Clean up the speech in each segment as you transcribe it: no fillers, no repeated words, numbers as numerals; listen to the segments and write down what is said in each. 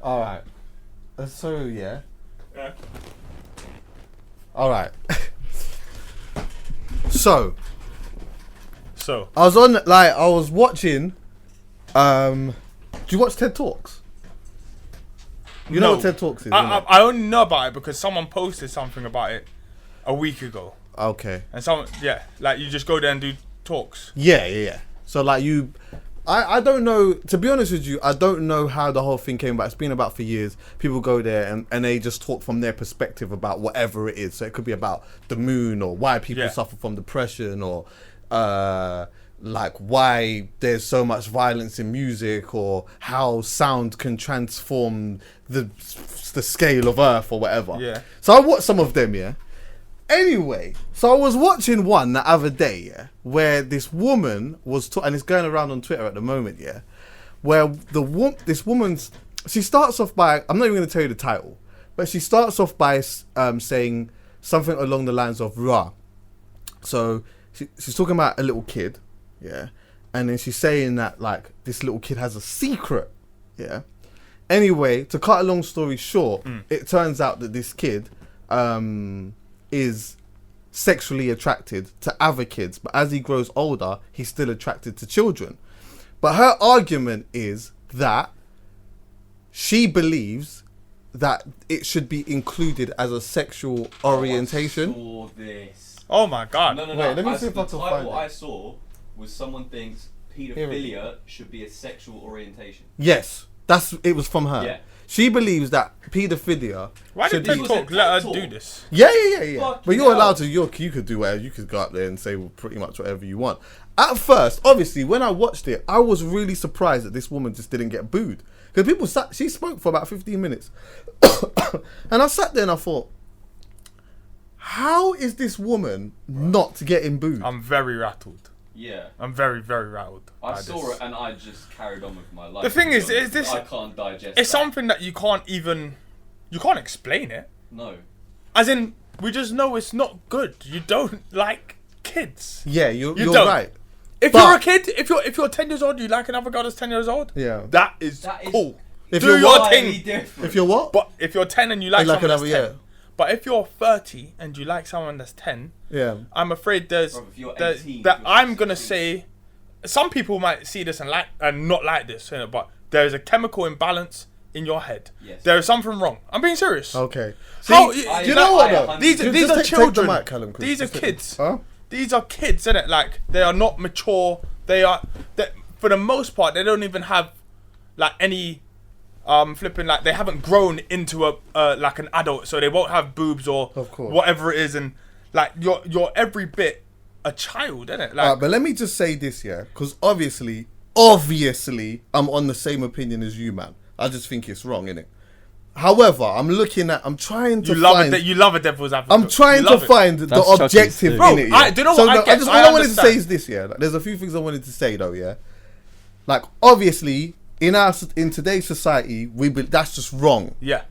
All right. So Yeah. All right. So I was watching. Do you watch TED Talks? You know what TED Talks is? I only know about it because someone posted something about it a week ago. Okay. And you just go there and do talks. Yeah. So I don't know, to be honest with you, I don't know how the whole thing came about. It's been about for years. People go there and they just talk from their perspective about whatever it is. So it could be about the moon or why people suffer from depression or like why there's so much violence in music or how sound can transform the scale of Earth or whatever. Yeah. So I watched some of them, yeah. Anyway, so I was watching one the other day, yeah, where this woman was and it's going around on Twitter at the moment, yeah, where this woman's, she starts off by, I'm not even going to tell you the title, but she starts off by saying something along the lines of rah. So she's talking about a little kid, yeah, and then she's saying that like this little kid has a secret, yeah. Anyway, to cut a long story short, it turns out that this kid is sexually attracted to other kids, but as he grows older, he's still attracted to children. But her argument is that she believes that it should be included as a sexual orientation. I saw this. Oh my god. No. Wait, let me see if I the can title find it. I saw was someone thinks paedophilia should be a sexual orientation. Yes, it was from her. Yeah. She believes that paedophilia. Why did should TED be... Talk let her do this? Yeah. Fuck But you're allowed to. You could do whatever. You could go up there and say pretty much whatever you want. At first, obviously, when I watched it, I was really surprised that this woman just didn't get booed because she spoke for about 15 minutes, and I sat there and I thought, how is this woman not getting booed? I'm very rattled. Yeah. I'm very, very rattled. I saw it and I just carried on with my life. The thing is this... I can't digest It's that. something that you can't explain it. No. As in, we just know it's not good. You don't like kids. Yeah, you're don't. right. If you're a kid, if you're 10 years old, you like another girl that's 10 years old. Yeah. That is cool. If Do you're your what? thing. Different. If you're what? But if you're 10 and you like someone another, that's 10. But if you're 30 and you like someone that's 10, I'm afraid Bro, if you're 18, that I'm gonna say, some people might see this and not like this, you know, but there is a chemical imbalance in your head. Yes. There is something wrong. I'm being serious. Okay. How, do you know what though? These are children. Take the mic, Callum, These are kids. Huh? These are kids, innit? Like, they are not mature. For the most part, they don't even have like any they haven't grown into a like an adult, so they won't have boobs or whatever it is, and like you're every bit a child, innit? Like, but let me just say this, yeah, because obviously I'm on the same opinion as you, man. I just think it's wrong, innit? However, I'm trying to find... You love a devil's advocate. I'm trying to find the objective in it, yeah. Do you know what all I wanted to say is this, yeah. Like, there's a few things I wanted to say, though, yeah. Like, obviously, in today's society, that's just wrong. Yeah.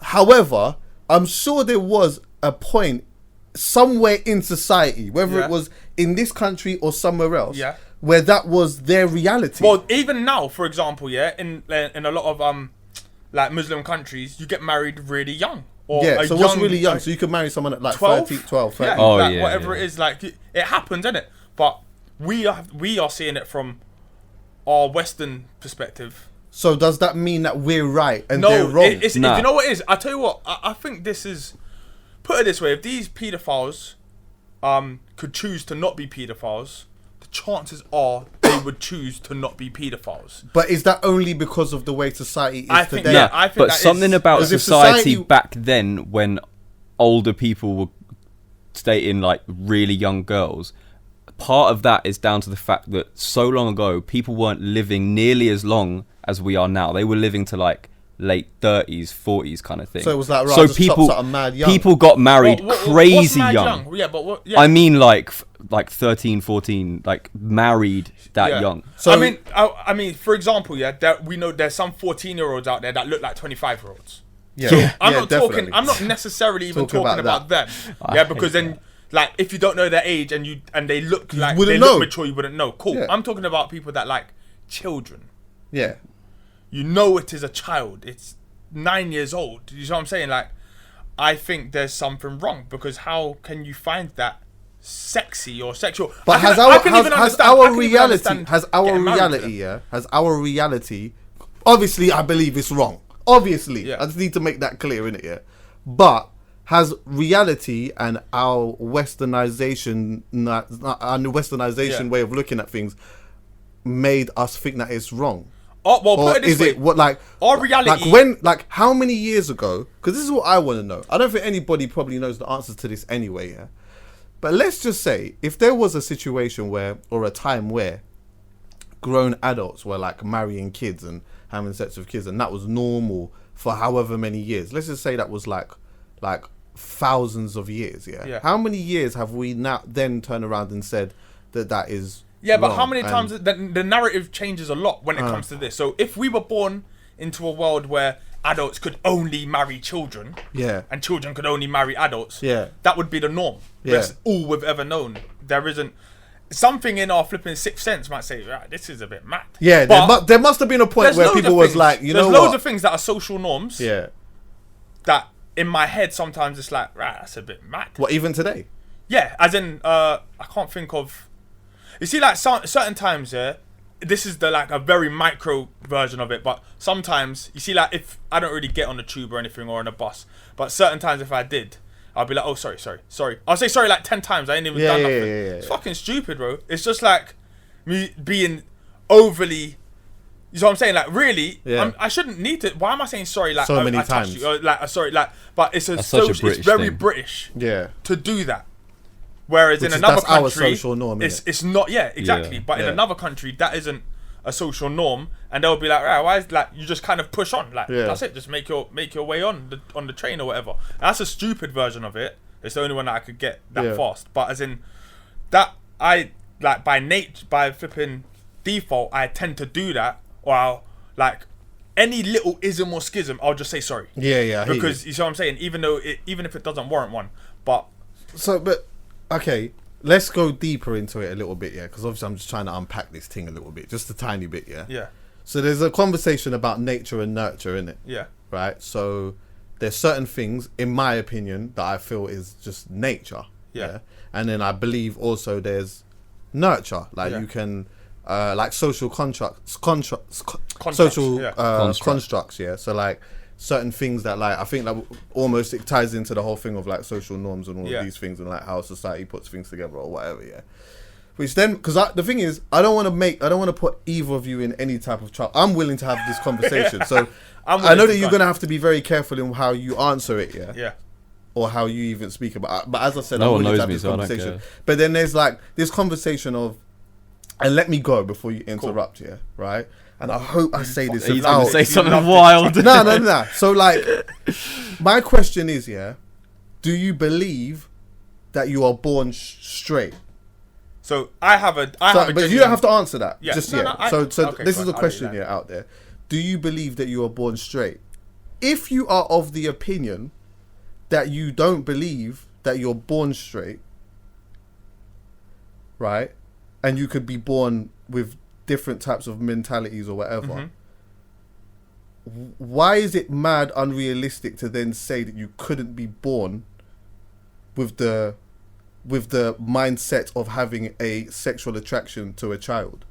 However, I'm sure there was a point somewhere in society, whether it was in this country or somewhere else, where that was their reality. Well, even now, for example, in a lot of like Muslim countries, you get married really young. Or so what's really young? So you could marry someone at like 12? 12, 13. Yeah, whatever it is, like it happens, innit? But we are seeing it from our Western perspective. So does that mean that we're right and they're wrong? You know what it is? I tell you what, I think this is, put it this way, if these paedophiles could choose to not be paedophiles, the chances are they would choose to not be paedophiles. But is that only because of the way society is today? Yeah, I think but that something about society back then, when older people were dating like really young girls, part of that is down to the fact that so long ago people weren't living nearly as long as we are now. They were living to like late 30s, 40s kind of thing. So it was like, so people got married crazy young. Yeah, but I mean like 13, 14, like married that young. So I mean, for example, we know there's some 14-year-olds out there that look like 25-year-olds. Yeah, so I'm not necessarily even talking about them. Yeah, because then, like, if you don't know their age and they look like they look mature, you wouldn't know. Cool. Yeah. I'm talking about people that like children. Yeah. You know it is a child. 9 years old, you know what I'm saying? Like, I think there's something wrong, because how can you find that sexy or sexual? But has our reality, obviously I believe it's wrong. Obviously, Yeah. I just need to make that clear, innit? Yeah. But has reality and our westernization Yeah. way of looking at things made us think that it's wrong? Oh, well, Or put it this is way. it what, like Our reality. how many years ago? Because this is what I want to know. I don't think anybody probably knows the answers to this anyway. Yeah, but let's just say if there was a situation where, or a time where, grown adults were like marrying kids and having sex with kids, and that was normal for however many years. Let's just say that was like thousands of years. Yeah. Yeah. How many years have we now then turned around and said that is? Yeah, but wrong? how many And- times the narrative changes a lot when it comes to this. So if we were born into a world where adults could only marry children, Yeah. and children could only marry adults, Yeah. that would be the norm. Yeah. That's all we've ever known. There isn't something in our flipping sixth sense might say, right, this is a bit mad. Yeah, But there must have been a point there's where loads people of was things- like, you know there's what? loads of things that are social norms. Yeah. That in my head sometimes it's like, right, that's a bit mad. What, even today? Yeah, as in, I can't think of. You see, like certain times, yeah. This is the a very micro version of it, but sometimes you see, like if I don't really get on the tube or anything or on a bus, but certain times if I did, I'll be like, oh sorry. I'll say sorry like 10 times. I ain't even done nothing. It's fucking stupid, bro. It's just like me being overly. You know what I'm saying? Like really, Yeah. I shouldn't need to. Why am I saying sorry? Like So many I touched times. You, or, sorry, but it's That's such a it's British very thing. British Yeah. to do that. Whereas Which in is- another that's our country, social norm, it's not. Yeah, exactly. Yeah. But in Yeah. another country, that isn't a social norm, and they'll be like, right, why is like you just kind of push on, like Yeah. that's it, just make your way on the train or whatever. And that's a stupid version of it. It's the only one that I could get that Yeah. fast. But as in that, I like by flipping default, I tend to do that, or I'll like any little ism or schism, I'll just say sorry. Yeah, yeah. I hear Because you see what I'm saying, even if it doesn't warrant one, but. So, but okay, let's go deeper into it a little bit, yeah. Because obviously, I'm just trying to unpack this thing a little bit, just a tiny bit, yeah. Yeah, So there's a conversation about nature and nurture, in it, yeah, right? So there's certain things, in my opinion, that I feel is just nature, Yeah. And then I believe also there's nurture, like Yeah. you can, like social constructs, Constructs, social yeah. constructs, yeah. So like certain things that like I think like almost it ties into the whole thing of like social norms and all Yeah. of these things and like how society puts things together or whatever, yeah. Which then, because the thing is, I don't want to put either of you in any type of trouble. I'm willing to have this conversation, so I'm I know willing that to you're go. gonna have to be very careful in how you answer it, yeah, yeah. or how you even speak about. But as I said, No I'm one willing to knows have me, this so I don't conversation. care. But then there's like this conversation of, and let me go before you interrupt, yeah, right? And I hope I say this Are you without going to say something love wild? no. So like, my question is, yeah, do you believe that you are born straight? So I have a. I have a But you genuine- don't have to answer that. Yeah. Just No, yet. no, I- so okay, this go is on, a I'll question do here that. out there. Do you believe that you are born straight? If you are of the opinion that you don't believe that you're born straight, right, and you could be born with different types of mentalities or whatever, Mm-hmm. why is it mad unrealistic to then say that you couldn't be born with the mindset of having a sexual attraction to a child?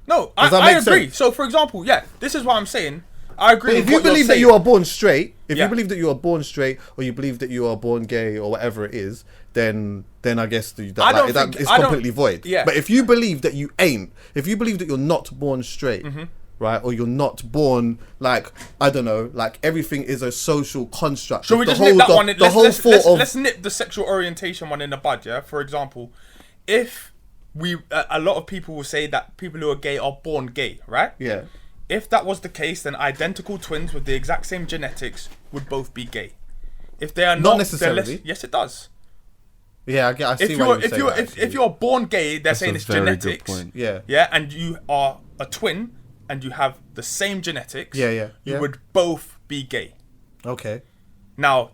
No, Does that I make agree. sense? So for example, yeah, this is what I'm saying. I agree. But with if you what you're believe that saying. you are born straight, if Yeah. you believe that you are born straight, or you believe that you are born gay, or whatever it is, then I guess I don't that think- is I don't- completely void. yeah. But if you believe that you ain't, if you believe that you're not born straight, Mm-hmm. right, or you're not born like I don't know, like everything is a social construct. Shall we The just whole- nip that the- one? The whole thought of Let's nip the sexual orientation one in the bud. Yeah. For example, if a lot of people will say that people who are gay are born gay, right? yeah. If that was the case, then identical twins with the exact same genetics would both be gay. If they are not, then necessarily. yes, it does. Yeah, I see If why you're you if say you're that, if actually. you're born gay, they're That's saying a it's very good genetics. point. Yeah. Yeah, and you are a twin and you have the same genetics. Yeah, You yeah. would both be gay. Okay. Now,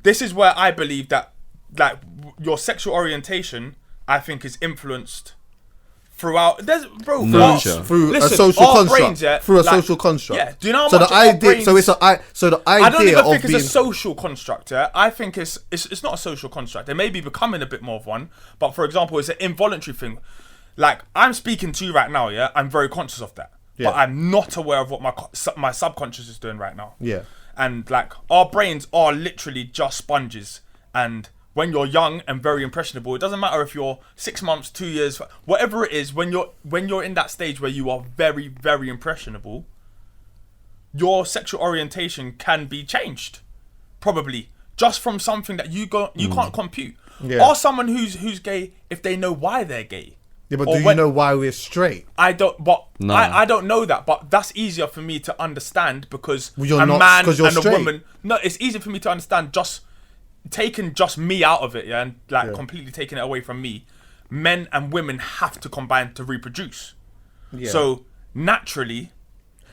this is where I believe that like your sexual orientation, I think, is influenced throughout. There's bro Nurture. through listen, a social our construct. brains, yeah, through a like, social construct. Yeah. Do you know how so much the our idea? brains, So it's so the idea I don't even of think being it's a social construct. Yeah? I think it's not a social construct. It may be becoming a bit more of one, but for example, it's an involuntary thing. Like I'm speaking to you right now. Yeah, I'm very conscious of that, Yeah. but I'm not aware of what my subconscious is doing right now. Yeah. And like our brains are literally just sponges, and when you're young and very impressionable, it doesn't matter if you're 6 months, 2 years, whatever it is. When you're in that stage where you are very, very impressionable, your sexual orientation can be changed, probably just from something that you can't compute. Yeah. Or someone who's gay, if they know why they're gay. Yeah, but Or do you when- know why we're straight? I don't, but No. I don't know that, but that's easier for me to understand because Well, you're a not- man 'cause you're and a straight. woman. No, it's easy for me to understand just taking just me out of it, yeah, and like completely taking it away from me. Men and women have to combine to reproduce. Yeah. So naturally,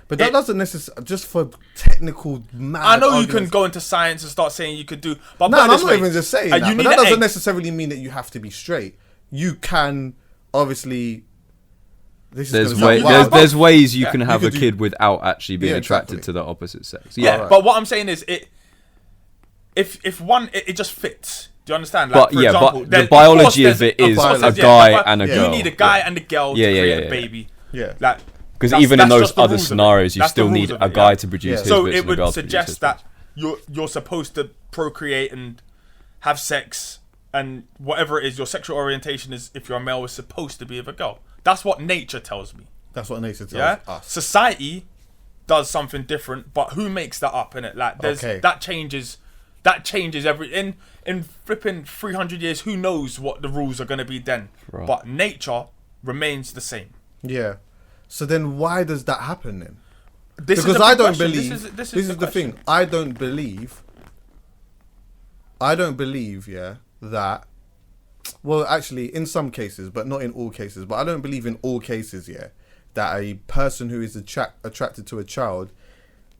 But that it- doesn't necessarily just for technical mad. I know you can arguments. go into science and start saying you could do, but No, put it I'm this not way, even just saying you that. But need that an doesn't egg. necessarily mean that you have to be straight. You can obviously. This is There's gonna sound way, wild. there's ways you can you have a could do- kid without actually being Yeah, attracted exactly. to the opposite sex. Yeah, Alright. but what I'm saying is if one it just fits. Do you understand? Like, But for yeah, example, but there- the of course biology there's of it a is process, a guy but and a you girl. need a guy Yeah. and a girl Yeah, to yeah, create yeah, a baby. Yeah. Like Because that's- even in that's those just the other rules of it. scenarios, you That's the still rules need of a it, guy yeah. to produce his So bits it and a girl would to produce suggest his that bits. you're supposed to procreate and have sex and whatever it is, your sexual orientation is, if you're a male, is supposed to be of a girl. That's what nature tells me. That's what nature tells Yeah, us. society does something different, but who makes that up in it? Like there's Okay. that changes every in flipping 300 years. Who knows what the rules are going to be then? Right. But nature remains the same. Yeah. So then, why does that happen then? This is Because a I big don't question. believe. This is the thing. I don't believe. Yeah, that. Well, actually, in some cases, but not in all cases. But I don't believe in all cases, yeah, that a person who is attracted to a child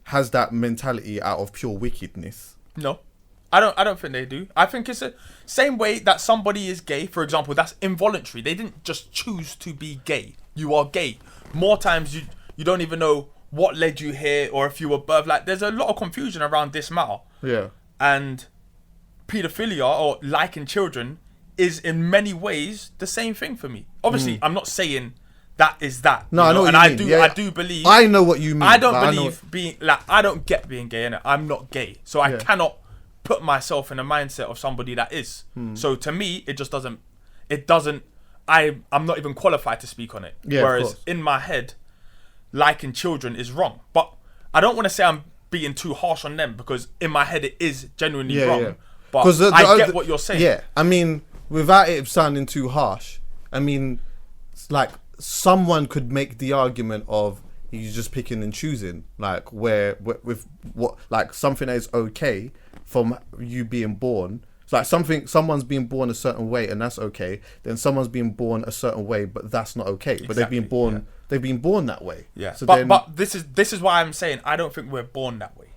has that mentality out of pure wickedness. No, I don't think they do. I think it's the same way that somebody is gay. For example, that's involuntary. They didn't just choose to be gay. You are gay. More times you don't even know what led you here or if you were birthed. Like there's a lot of confusion around this matter. Yeah. And pedophilia or liking children is in many ways the same thing for me. Obviously, I'm not saying that is that. No, you I know what and you mean. Yeah, I yeah. do believe. I know what you mean. I don't like, believe being like I don't get being gay, innit? I'm not gay, so I Yeah. cannot put myself in a mindset of somebody that is. So to me, it just doesn't. It doesn't. I'm not even qualified to speak on it. Yeah, of Whereas course. in my head, liking children is wrong. But I don't want to say I'm being too harsh on them because in my head it is genuinely Yeah, wrong. yeah. But 'Cause I get what you're saying. Yeah, I mean, without it sounding too harsh, I mean, it's like someone could make the argument of you're just picking and choosing, like where with what, like something that is okay from you being born. It's like someone's being born a certain way and that's okay. Then someone's being born a certain way, but that's not okay. But they've been Exactly, born, they've been born that way. Yeah, So but this is why I'm saying I don't think we're born that way.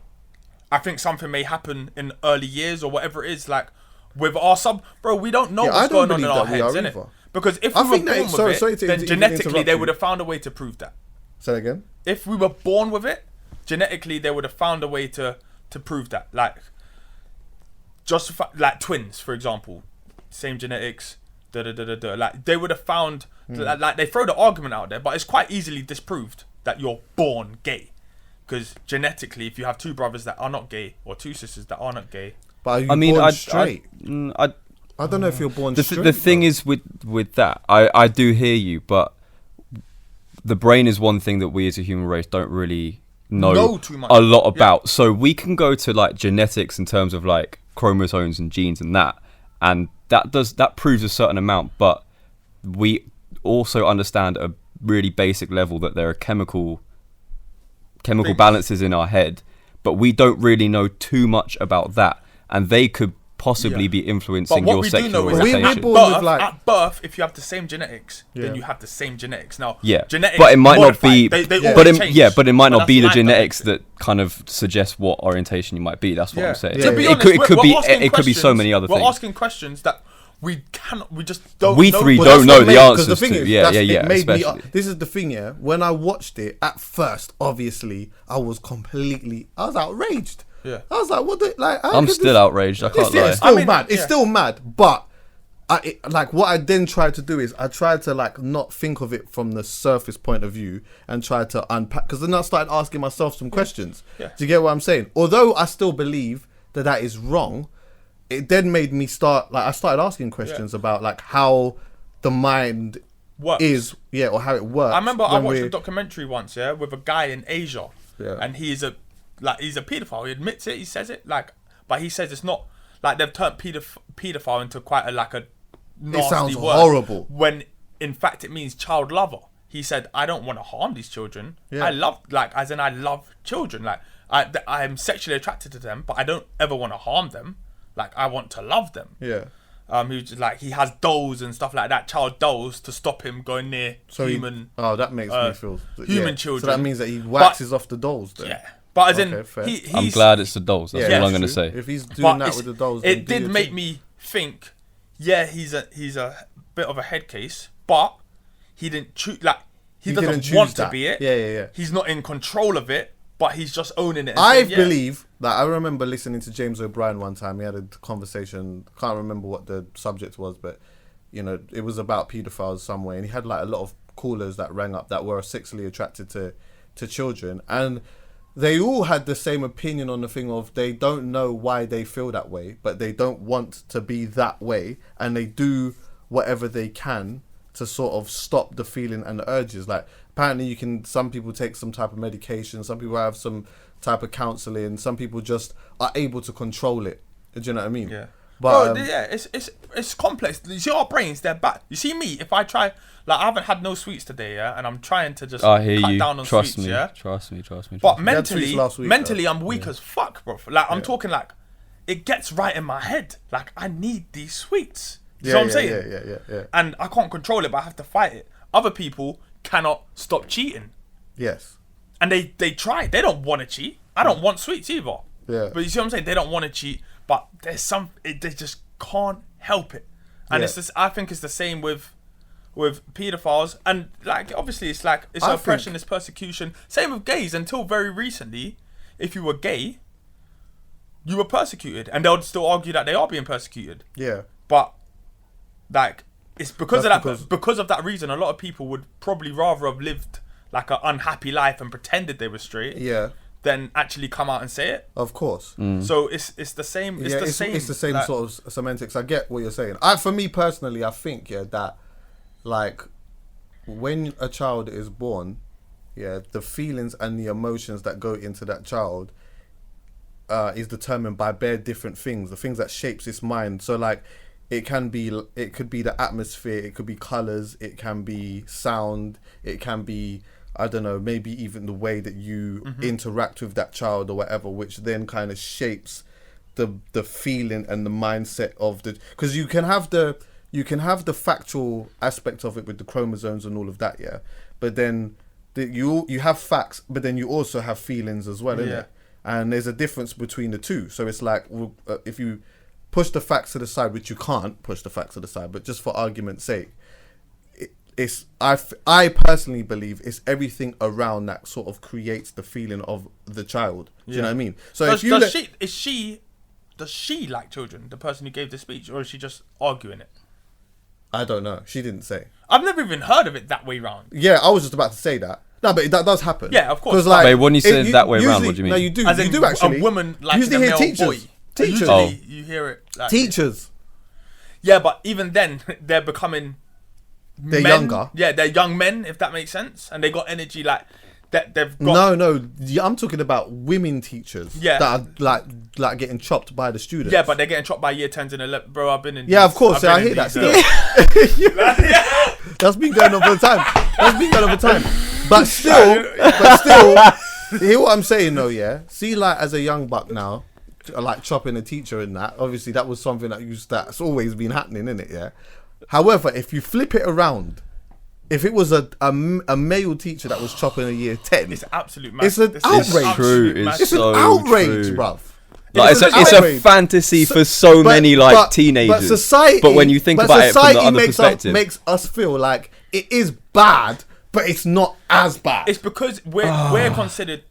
I think something may happen in early years or whatever it is. Like with our bro, we don't know Yeah, I what's don't going on in believe our that we heads, are innit? either. Because if I we were think that born it's- sorry- with sorry it, to then even genetically interrupt they you. would have found a way to prove that. Say that again. If we were born with it, genetically they would have found a way to prove that. Like like twins, for example, same genetics. Like they would have found, like they throw the argument out there, but it's quite easily disproved that you're born gay, because genetically, if you have two brothers that are not gay or two sisters that are not gay, But are you I mean, born I straight? I don't know if you're born straight. the thing though. is with that, I do hear you, but the brain is one thing that we as a human race don't really know too much a lot about. So we can go to like genetics in terms of like chromosomes and genes and that proves a certain amount, but we also understand a really basic level that there are chemical balances in our head, but we don't really know too much about that, and they could possibly be influencing but what your we do sexual know is We- that we're orientation. born with, like- at birth, if you have the same genetics, Yeah. then you have the same genetics. Now, Yeah, genetics but it might not be. modified. They but always it, change. yeah, but it might not that's be the life genetics makes it. that kind of suggest what orientation you might be. That's what Yeah. I'm saying. To be It honest, could be we're asking it could be so questions- many other We're things. asking questions that we cannot. We just don't. We know. three Well, don't that's know what the made- 'cause answers the thing to. is, Yeah, that's- yeah, it yeah. made me- Especially. this is the thing, yeah. When I watched it at first, obviously, I was outraged. Yeah. I was like, what the, like, how I'm could still this- outraged. I can't lie. It's still I mean, mad. It's yeah. still mad. But like what I then tried to do is I tried to like not think of it from the surface point of view and try to unpack, because then I started asking myself some questions. Yeah. Do you get what I'm saying? Although I still believe that is wrong, it then made me start, like, I started asking questions about like how the mind Works. is, or how it works. I remember I when watched we're- a documentary once, yeah, with a guy in Asia, Yeah. and he's a pedophile. He admits it. He says it, like, but he says it's not like they've turned pedophile into quite a nasty sounds word, horrible. when in fact it means child lover. He said, I don't want to harm these children. Yeah. I love children. Like I am sexually attracted to them, but I don't ever want to harm them. Like I want to love them. Yeah. He has dolls and stuff like that, child dolls, to stop him going near human. That makes me feel human children. So that means that he waxes off the dolls then. Yeah, but as Okay, in, fair. he's. I'm glad it's the dolls. That's all I'm going to say. If he's but doing that it's- with the dolls, then it do did your make thing. me think. Yeah, he's a bit of a head case, but he didn't choose. Like he didn't doesn't choose want to that. be it. Yeah. He's not in control of it, but he's just owning it. and I saying, yeah. believe that I remember listening to James O'Brien one time. He had a conversation. Can't remember what the subject was, but it was about paedophiles somewhere, and he had like a lot of callers that rang up that were sexually attracted to children, and they all had the same opinion on the thing of they don't know why they feel that way, but they don't want to be that way, and they do whatever they can to sort of stop the feeling and the urges. Like apparently some people take some type of medication, some people have some type of counselling, some people just are able to control it. Do you know what I mean? Yeah. But It's complex. You see our brains, they're bad. You see me, if I try, like I haven't had no sweets today, yeah, and I'm trying to just I hear cut you. down on Trust sweets, me. yeah. Trust me. But We had sweets last week, mentally, I'm weak as fuck, bro. Like I'm talking like it gets right in my head. Like I need these sweets. You know what I'm saying? Yeah. And I can't control it, but I have to fight it. Other people cannot stop cheating, Yes. and they try. They don't want to cheat. I don't want sweets either. Yeah. But you see what I'm saying? They don't want to cheat, but there's they just can't help it. And Yeah. it's this. I think it's the same with pedophiles, and like obviously it's like it's I oppression, think- it's persecution. Same with gays. Until very recently, if you were gay, you were persecuted, and they'll still argue that they are being persecuted. Yeah. But like it's because That's of that because- because of that reason, a lot of people would probably rather have lived like an unhappy life and pretended they were straight Yeah. than actually come out and say it. Of course. So it's the same. It's the same. It's the same like, sort of semantics. I get what you're saying. For me personally, I think that like when a child is born, the feelings and the emotions that go into that child is determined by bare different things, the things that shapes its mind. So like it could be the atmosphere, it could be colors, it can be sound, it can be, I don't know, maybe even the way that you interact with that child or whatever, which then kind of shapes the feeling and the mindset of the, because you can have the factual aspect of it with the chromosomes and all of that, but then you have facts, but then you also have feelings as well, innit? And there's a difference between the two. So it's like if you push the facts to the side, which you can't push the facts to the side, but just for argument's sake, I personally believe it's everything around that sort of creates the feeling of the child. Do you know what I mean? So does she like children, the person who gave the speech, or is she just arguing it? I don't know. She didn't say. I've never even heard of it that way round. Yeah, I was just about to say that. No, but that does happen. Yeah, of course. 'Cause, like, Wait, when you say that way round, what do you mean? No, you do. As You in do actually. a woman like usually a hear male teachers. boy. Teachers. Usually you hear it. Like, Teachers. Yeah, but even then they're becoming. They're men. younger. Yeah, they're young men, if that makes sense, and they got energy like that. They've got No. I'm talking about women teachers. Yeah. That are like getting chopped by the students. Yeah, but they're getting chopped by year 10s and 11. Bro, I've been in. Yeah, of these- course. I've I been hear in that these, still. That's been going on for the time. But still, hear what I'm saying though, yeah? See, like, as a young buck now, like chopping a teacher and that, obviously that was something that's always been happening, innit, yeah? However, if you flip it around, if it was a male teacher that was chopping a year 10, It's absolute madness. It's an outrage. True. It's it's so an outrage, true. bruv. Like It's an it's a outrage. fantasy So- for so but- many like teenagers. But society. But when you think about it from the other perspective, makes us feel like it is bad, but it's not as bad. It's because we're considered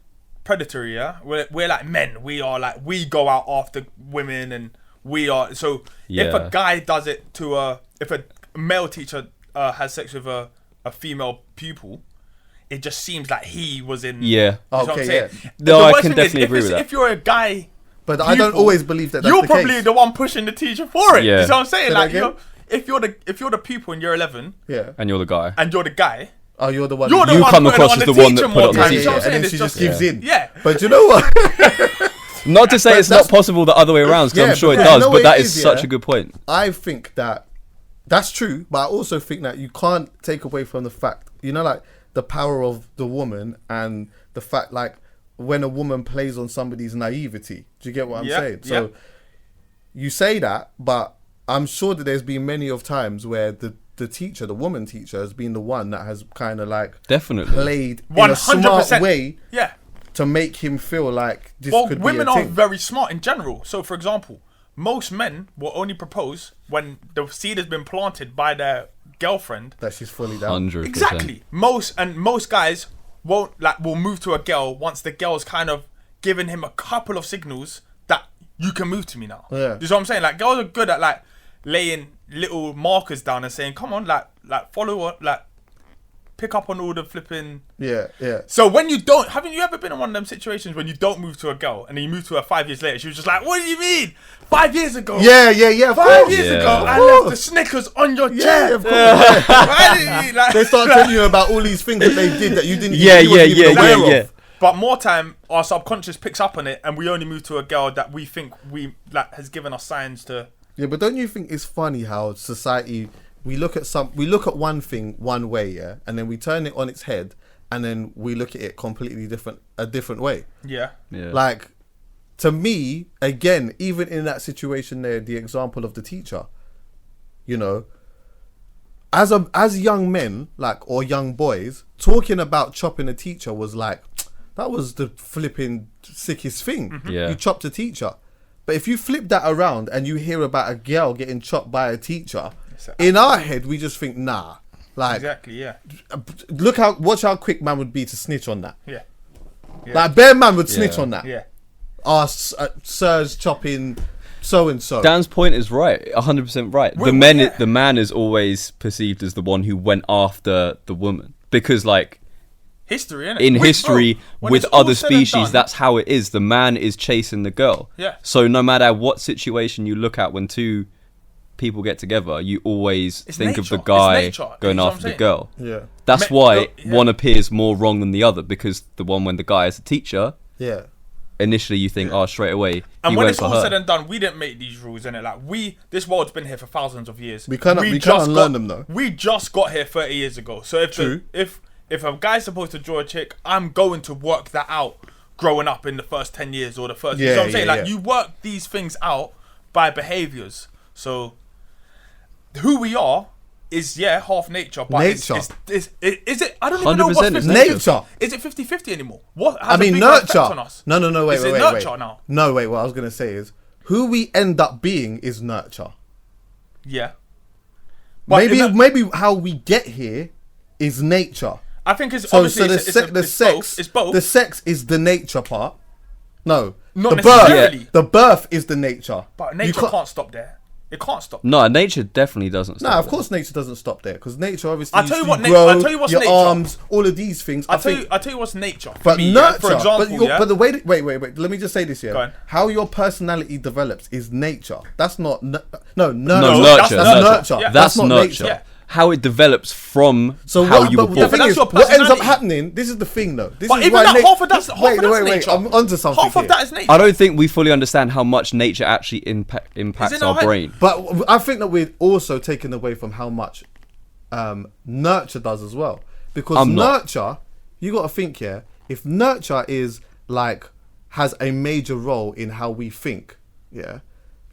predatory, yeah. We're like men. We are like we go out after women, and we are so. If Yeah. a guy does it to if a male teacher has sex with a female pupil, it just seems like he was in. yeah. You know what I'm Okay, saying? yeah. The No, I worst can thing is, definitely agree with that. If you're a guy, But I don't pupil, always believe that that's you're the probably case. the one pushing the teacher for it. Yeah. You know what I'm saying? Say Like that again? if you're the pupil and you're 11 Yeah. And you're the guy. and you're the guy, Oh, you're the one. you're the You one come putting it across on as the the one teacher that put it more on the times. teacher. You know what I'm and saying? then It's she just just- gives in. Yeah. But you know what? Not to say But it's not that's- possible the other way around, because Yeah, I'm sure it but does. you know But what that it is is, such yeah? a good point. I think that that's true, but I also think that you can't take away from the fact, like the power of the woman and the fact, like, when a woman plays on somebody's naivety. Do you get what I'm Yeah, saying? So you say that, but I'm sure that there's been many of times where the teacher, the woman teacher, has been the one that has kind of like Definitely. played in a smart 100%. way Yeah. to make him feel like this Well, could women be a are thing. very smart in general. So, for example, most men will only propose when the seed has been planted by their girlfriend. that she's fully down. 100%. Exactly. Most guys will move to a girl once the girl's kind of given him a couple of signals that you can move to me now. Yeah. Do you know what I'm saying? Like, girls are good at like laying little markers down and saying, "Come on, like follow what, like pick up on all the flipping." Yeah, yeah. So when you don't, haven't you ever been in one of them situations when you don't move to a girl and then you move to her 5 years later? She was just like, "What do you mean? 5 years ago? Yeah, of 5 course. years Yeah. ago, Of I course. left the Snickers on your Yeah, chair." of course. Why didn't you, like, They start telling you about all these things that they did that you didn't. Yeah, you wasn't yeah, even yeah, aware yeah, of. yeah. But more time, our subconscious picks up on it, and we only move to a girl that we think we like has given us signs to. Yeah, but don't you think it's funny how society we look at one thing one way, yeah, and then we turn it on its head, and then we look at it completely a different way. Yeah. Yeah. Like, to me, again, even in that situation there, the example of the teacher, as young men, like, or young boys, talking about chopping a teacher was like, that was the flipping sickest thing. Mm-hmm. Yeah. You chopped a teacher. But if you flip that around and you hear about a girl getting chopped by a teacher, in our head, we just think, nah. Like, Exactly. Yeah. watch how quick man would be to snitch on that. Yeah. Like, bare man would snitch Yeah. on that. Yeah. Sir's chopping so and so. Dan's point is right, 100% right. The man is always perceived as the one who went after the woman, because like History, innit? in Wait, history bro, when with it's all other said and species, done- that's how it is. The man is chasing the girl. Yeah. So no matter what situation you look at when two people get together, you always It's think of nature. the guy It's nature. going You know what after I'm the saying? girl. Yeah. That's Ma- why look, yeah. one appears more wrong than the other, because the one when the guy is a teacher, Yeah. initially you think, oh, straight away And he when went it's for all her. said and done, we didn't make these rules, innit? Like this world's been here for thousands of years. We can't just unlearn them, though. We just got here 30 years ago. So True. if a guy's supposed to draw a chick, I'm going to work that out growing up in the first 10 years or the first. You know Yeah, what I'm saying? yeah, Like yeah. you work these things out by behaviors. So who we are is half nature, but Nature. is it? I don't even know what's 100% it's 50-50. nature. Is it 50-50 anymore? What? I Has mean, a bigger effect nurture. on us? No, wait, Is wait, it wait, nurture wait. now? No, wait. What I was gonna say is, who we end up being is nurture. Yeah. But Maybe how we get here is nature. I think it's So obviously the sex, It's both. the sex is the nature part. No, Not the necessarily. birth. The birth is the nature. But You nature can't stop there. It can't stop. No, nature definitely doesn't. No, stop of there. course nature doesn't stop there, because nature obviously. I'll tell you used what to na- I'll grow, tell you what's your nature. arms, all of these things. I'll tell you what's nature. For But me, nurture, for example, but the way that, wait. Let me just say this here. Go on. How your personality develops is nature. That's not nurture. No, that's nurture. nurture. Yeah. That's not nurture. nature. Yeah. How it develops from So how what, you were but born. the thing that's is, your what ends up personality. happening? This is the thing, though. This But is even why that, half of that's nature. I'm onto something. Half of here. that is nature. I don't think we fully understand how much nature actually impacts in our our head? brain. But I think that we're also taken away from how much nurture does as well. Because I'm not. nurture, you got to think, yeah, if nurture is like, has a major role in how we think, yeah,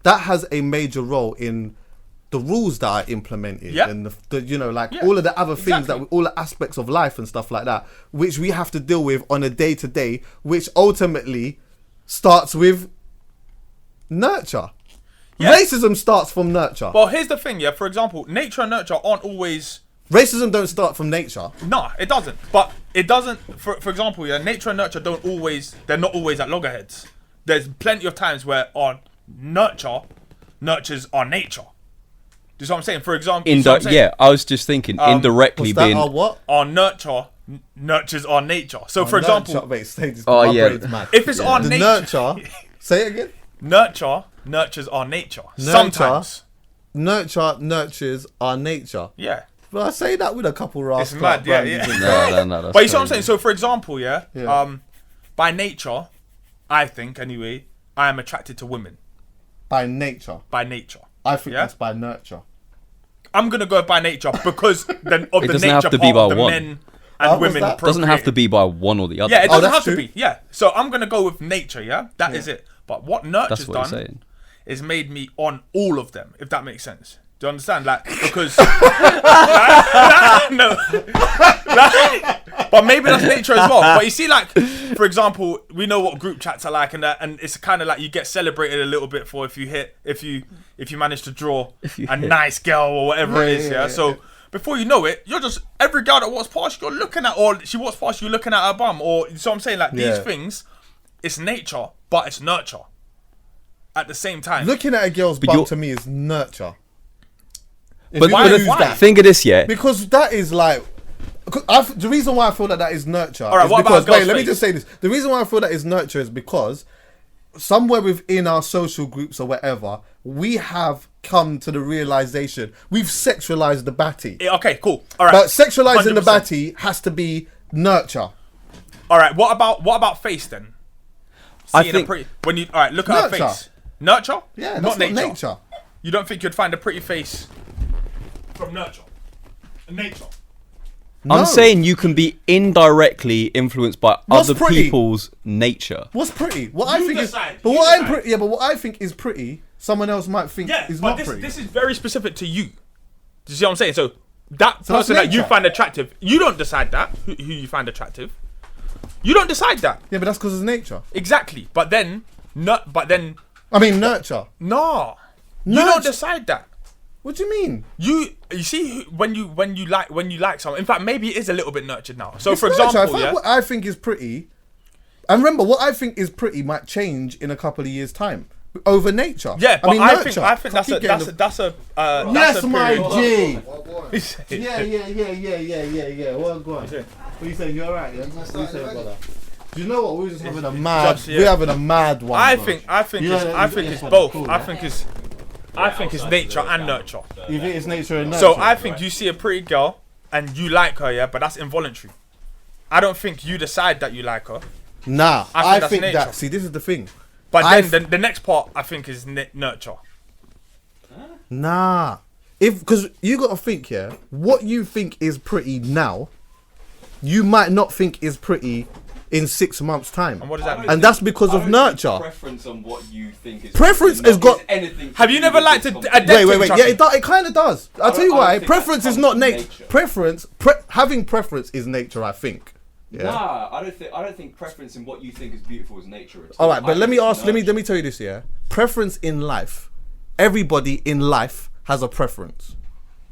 that has a major role in the rules that are implemented Yeah. and the like Yeah, all of the other things exactly. all the aspects of life and stuff like that, which we have to deal with on a day to day, which ultimately starts with Nurture. Yeah. Racism starts from nurture. Well, here's the thing, yeah. For example, nature and nurture aren't always. Racism don't start from nature. No, it doesn't. But it doesn't. For example, yeah, nature and nurture don't always. They're not always at loggerheads. There's plenty of times where our nurtures our nature. Do you see what I'm saying? For example, Yeah, I was just thinking indirectly What's that? being. Our what? our nurture nurtures our nature. So, for example, Nurture, wait, say this, Oh, my yeah. brain's mad. if it's our The nature, nurture. Say it again. nurture nurtures our nature. Sometimes, Nurture nurtures our nature. yeah. Well, I say that with a couple rascals. It's mad, yeah. No, that's But you see what I'm crazy. saying? So, for example, yeah, Yeah. by nature, I think anyway, I am attracted to women. By nature. By nature, I think Yeah? that's by nurture. I'm gonna go by nature because then of It the doesn't have nature to be part of by the one. men What's and women. that? Doesn't have to procreating. be by one or the other. Yeah, it Oh, doesn't that's have to true. be. Yeah, so I'm gonna go with nature. Yeah, that is it. But what nurture's That's what done you're saying. is made me on all of them. If that makes sense. Do you understand? Like because no, but maybe that's nature as well. But you see, like for example, we know what group chats are like, and that, and it's kind of like you get celebrated a little bit for if you manage to draw a nice girl or whatever it is. Yeah. So before you know it, you're just every girl that walks past you're looking at, or she walks past you looking at her bum, or so I'm saying like these Yeah. things, it's nature, but it's nurture at the same time. Looking at a girl's But bum you're- to me is nurture. If But, you Why- use why? that. think of this, yeah. Because that is like, the reason why I feel that is nurture. Alright, is what about because, a girl's wait, let me face? just say this. The reason why I feel that is nurture is because somewhere within our social groups or whatever, we have come to the realization we've sexualized the batty. Yeah, okay, cool. All right. But sexualizing the 100%. batty has to be nurture. All right. What about face then? I Seeing think- a pretty when you all right look at her Nurture. face. Nurture? Yeah, not that's nature. not nature. You don't think you'd find a pretty face from nurture? Nature. No. I'm saying you can be indirectly influenced by What's other pretty? people's nature. What's pretty? What I You think decide, is, but you what I'm decide. pretty, yeah, but what I think is pretty, someone else might think Yeah, is but not this pretty. is very specific to you. Do you see what I'm saying? So that So that's person that you nature. find attractive, you don't decide that who you find attractive. You don't decide that Yeah, but that's because it's nature. exactly. But then I mean, nurture. no, you Nurture. don't decide that. What do you mean? You see when you like someone. In fact, maybe it is a little bit nurtured now. So It's for nurture. example, If yeah, what I think is pretty, and remember, what I think is pretty might change in a couple of years' time over nature. yeah, but I mean, I nurture. think that's keep a getting that's a Yes, that's a my period. G. Yeah. Well, go on. What are you saying? You alright? Yeah. What are you saying, brother? Do you know what? We're just having a mad. Just, yeah. We're having a mad one. I bro. think it's yeah, both. cool, I yeah. think it's nature and nurture. You think it's nature and nurture? So I think you see a pretty girl and you like her, yeah, but that's involuntary. I don't think you decide that you like her. Nah, I think I that's think nature. that. See, this is the thing. But I then the next part I think is nurture. Nah, because you got to think, yeah, what you think is pretty now, you might not think is pretty in 6 months' time. And what does that mean? And that's because of nurture. Preference on what you think is Preference not has got- anything. Have you never liked a dead Wait. thing, Yeah, Chucky? it kind of does. I'll tell you I don't why. think Preference that is comes not from nature. nature. Preference, having preference is nature, I think. Yeah. Nah, I don't think preference in what you think is beautiful is nature. All right, but I let me think ask. it's Let nurture. me tell you this. Yeah. Preference in life. Everybody in life has a preference,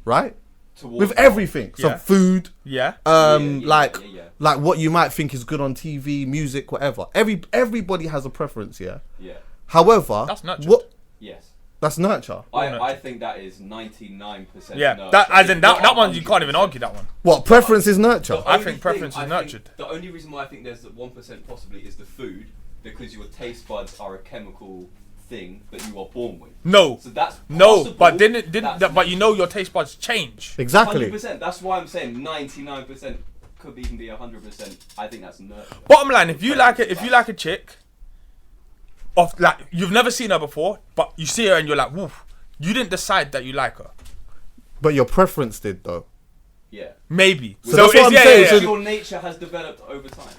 right? Towards With what? everything. So Yeah. food. Yeah. Like yeah. like what you might think is good on TV, music, whatever. Everybody has a preference, yeah. Yeah. However, That's nurtured. what Yes. that's nurture. I think that is 99%. Yeah. nurture. That as in It's not that one you can't even 100%. argue that one. What preference is nurture? The I only think preference thing is I think- nurtured. The only reason why I think there's that 1% possibly is the food, because your taste buds are a chemical thing that you are born with. No. So that's No, possible, but didn't that's that, but you know your taste buds change. Exactly. 100%. That's why I'm saying 99% could even be 100%. I think that's nurture. Bottom line, if you like a chick, of like you've never seen her before, but you see her and you're like, woof, you didn't decide that you like her. But your preference did though. Yeah. Maybe. So that's what I'm yeah, saying, yeah, so yeah. Your nature has developed over time.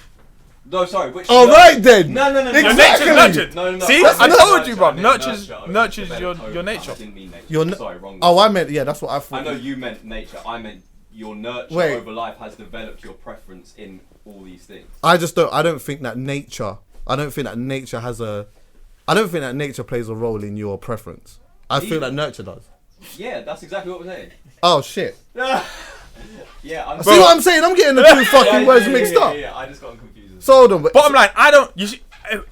No, sorry. Which All nurture- right then. No. Your Exactly. nature's nurtured. No. See, That's I nurture. told you, bro. I meant Nurtures developed your over time. nature. I didn't mean nature. Your Sorry, wrong. Oh, I meant yeah. That's what I thought. I know you meant nature. I meant your nurture Wait. over life has developed your preference in all these things. I just don't. I don't think that nature. I don't think that nature has a I don't think that nature plays a role in your preference. I feel that nurture does. Yeah, that's exactly what we're saying. Oh shit! Yeah, See what I'm saying? I'm getting the two fucking words mixed up. Yeah, I just got confused. So hold on, but Bottom line, I don't. You see,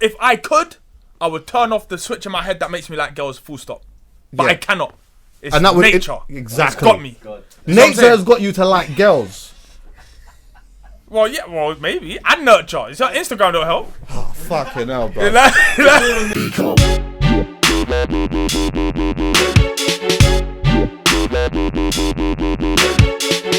if I could, I would turn off the switch in my head that makes me like girls. Full stop. But Yeah. I cannot. It's And that would- nature. exactly. It's got me. God. nature has got you to like girls. Well, yeah. Well, maybe. And nurture. Is that Instagram don't help? Fucking hell, bro. Like-